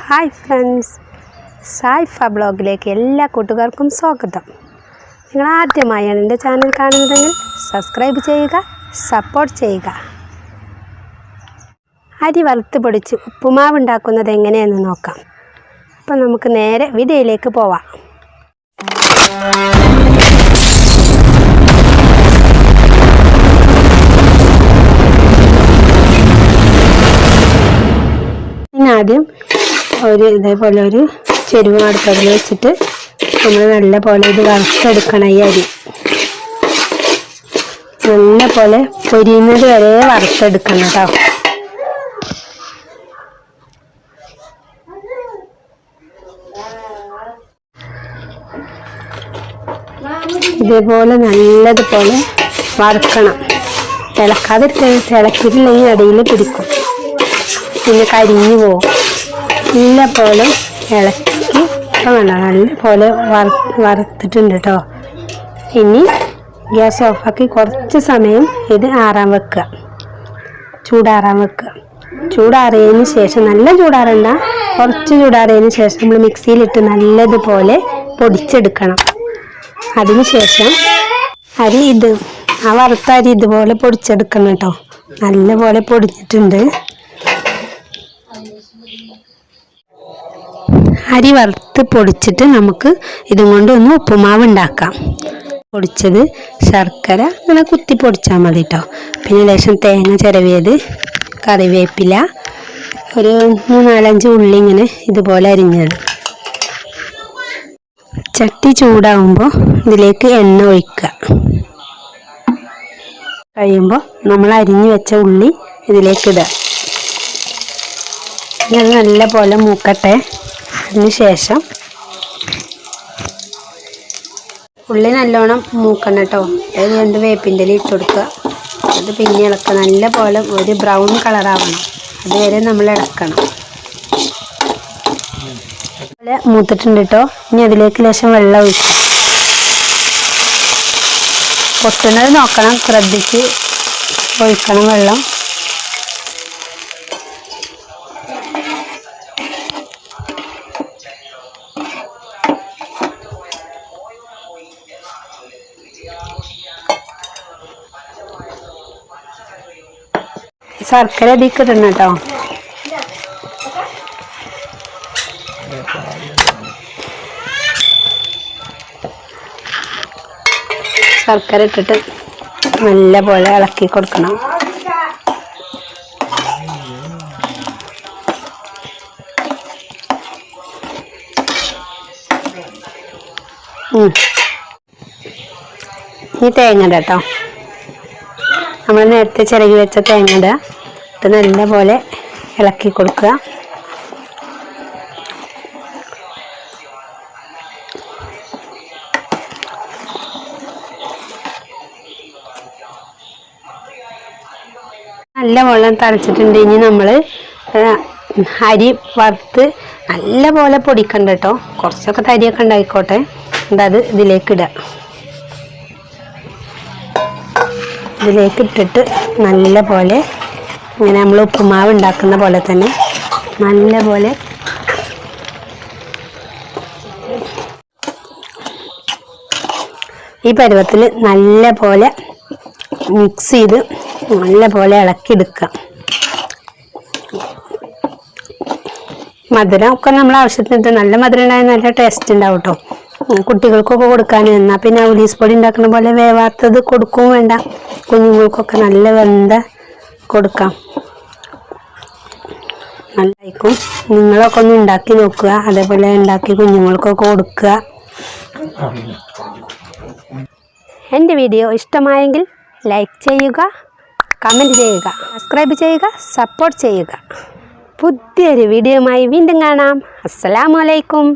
Hi friends, സായിഫബ്ലോഗിലേക്ക് എല്ലാ കൂട്ടുകാർക്കും സ്വാഗതം. നിങ്ങൾ ആദ്യമായാണ് എൻ്റെ ചാനൽ കാണുന്നതെങ്കിൽ സബ്സ്ക്രൈബ് ചെയ്യുക, സപ്പോർട്ട് ചെയ്യുക. അരി വറുത്ത് പൊടിച്ച് ഉപ്പുമാവ് ഉണ്ടാക്കുന്നത് എങ്ങനെയെന്ന് നോക്കാം. അപ്പോൾ നമുക്ക് നേരെ വീഡിയോയിലേക്ക് പോവാം. ആദ്യം ഇതേപോലെ ഒരു ചെരുവ് അടുപ്പതിൽ വെച്ചിട്ട് നമ്മൾ നല്ല പോലെ ഇത് വറുത്തെടുക്കണം. ഈ അരി നല്ല പോലെ പൊരിയുന്നത് വരെ വറുത്തെടുക്കണം കേട്ടോ. ഇതേപോലെ നല്ലതുപോലെ വറുക്കണം. തിളക്കിയിട്ടില്ലെങ്കിൽ അടിയിൽ പിടിക്കും, പിന്നെ കരിഞ്ഞു പോകും. നല്ല പോലെ ഇളക്കി നല്ല പോലെ വറുത്തിട്ടുണ്ട് കേട്ടോ. ഇനി ഗ്യാസ് ഓഫാക്കി കുറച്ച് സമയം ഇത് ചൂടാറാൻ വെക്കുക. ചൂടാറിയതിന് ശേഷം, നല്ല ചൂടാറണ്ട, കുറച്ച് ചൂടാറിയതിന് ശേഷം നമ്മൾ മിക്സിയിലിട്ട് നല്ലതുപോലെ പൊടിച്ചെടുക്കണം. അതിന് ശേഷം വറുത്ത അരി ഇതുപോലെ പൊടിച്ചെടുക്കണം കേട്ടോ. നല്ലപോലെ പൊടിഞ്ഞിട്ടുണ്ട്. അരി വറുത്ത് പൊടിച്ചിട്ട് നമുക്ക് ഇതും കൊണ്ട് ഒന്ന് ഉപ്പുമാവ് ഉണ്ടാക്കാം. പൊടിച്ചത് ശർക്കര ഇങ്ങനെ കുത്തി പൊടിച്ചാൽ മതി കേട്ടോ. പിന്നെ ലേശം തേങ്ങ ചിരവിയത്, കറിവേപ്പില, ഒരു 3-4 ഉള്ളി ഇങ്ങനെ ഇതുപോലെ അരിഞ്ഞത്. ചട്ടി ചൂടാകുമ്പോൾ ഇതിലേക്ക് എണ്ണ ഒഴിക്കുക. കഴിയുമ്പോൾ നമ്മൾ അരിഞ്ഞു വെച്ച ഉള്ളി ഇതിലേക്ക് ഇടുക. ഇനി അത് നല്ല പോലെ മൂക്കട്ടെ. അതിന് ശേഷം ഉള്ളി നല്ലോണം മൂക്കണം കേട്ടോ. അതിൽ 2 വേപ്പിൻ്റെ ഇല ഇട്ട് കൊടുക്കുക. അത് പിന്നെ ഇളക്കുക. നല്ല പോലെ ഒരു ബ്രൗൺ കളറാവണം, അതുവരെ നമ്മൾ ഇളക്കണം. അതുപോലെ മൂത്തിട്ടുണ്ട് കേട്ടോ. ഇനി അതിലേക്ക് ലേശം വെള്ളം ഒഴിക്കുക. പൊട്ടുന്നത് നോക്കണം, ശ്രദ്ധിച്ച് ഒഴിക്കണം വെള്ളം. ശർക്കര ഇതിലേക്ക് ഇടണം കേട്ടോ. ശർക്കര ഇട്ടിട്ട് നല്ല പോലെ ഇളക്കി കൊടുക്കണം. ഈ തേങ്ങ കേട്ടോ, നമ്മൾ നേരത്തെ ചിരകി വെച്ച തേങ്ങ ഇടുക. ഇത് നല്ല പോലെ ഇളക്കി കൊടുക്കുക. നല്ല വെള്ളം തളിച്ചിട്ടുണ്ട്. ഇനി നമ്മൾ അരി വറുത്ത് നല്ല പോലെ പൊടിക്കണ്ട കേട്ടോ. കുറച്ചൊക്കെ തരിയൊക്കെ ഉണ്ടായിക്കോട്ടെ. അത് ഇതിലേക്ക് ഇടുക. ഇതിലേക്ക് ഇട്ടിട്ട് നല്ല പോലെ ഇങ്ങനെ നമ്മൾ ഉപ്പുമാവ് ഉണ്ടാക്കുന്ന പോലെ തന്നെ നല്ല പോലെ ഈ പരുവത്തിൽ നല്ല പോലെ മിക്സ് ചെയ്ത് നല്ല പോലെ ഇളക്കിയെടുക്കുക. മധുരം ഒക്കെ നമ്മൾ ആവശ്യത്തിന്, നല്ല മധുരം ഉണ്ടായാൽ നല്ല ടേസ്റ്റ് ഉണ്ടാവും കേട്ടോ. കുട്ടികൾക്കൊക്കെ കൊടുക്കാൻ. എന്നാൽ പിന്നെ ഉലീസ് പൊടി ഉണ്ടാക്കുന്ന പോലെ വേവാത്തത് കൊടുക്കുകയും വേണ്ട. കുഞ്ഞുങ്ങൾക്കൊക്കെ നല്ല വെന്ത കൊടുക്കാം, നല്ലതായിരിക്കും. നിങ്ങളൊക്കെ ഒന്ന് ഉണ്ടാക്കി നോക്കുക. അതേപോലെ ഉണ്ടാക്കി കുഞ്ഞുങ്ങൾക്കൊക്കെ കൊടുക്കുക. എൻ്റെ വീഡിയോ ഇഷ്ടമായെങ്കിൽ ലൈക്ക് ചെയ്യുക, കമൻറ്റ് ചെയ്യുക, സബ്സ്ക്രൈബ് ചെയ്യുക, സപ്പോർട്ട് ചെയ്യുക. പുതിയൊരു വീഡിയോയുമായി വീണ്ടും കാണാം. അസ്സലാമു അലൈക്കും.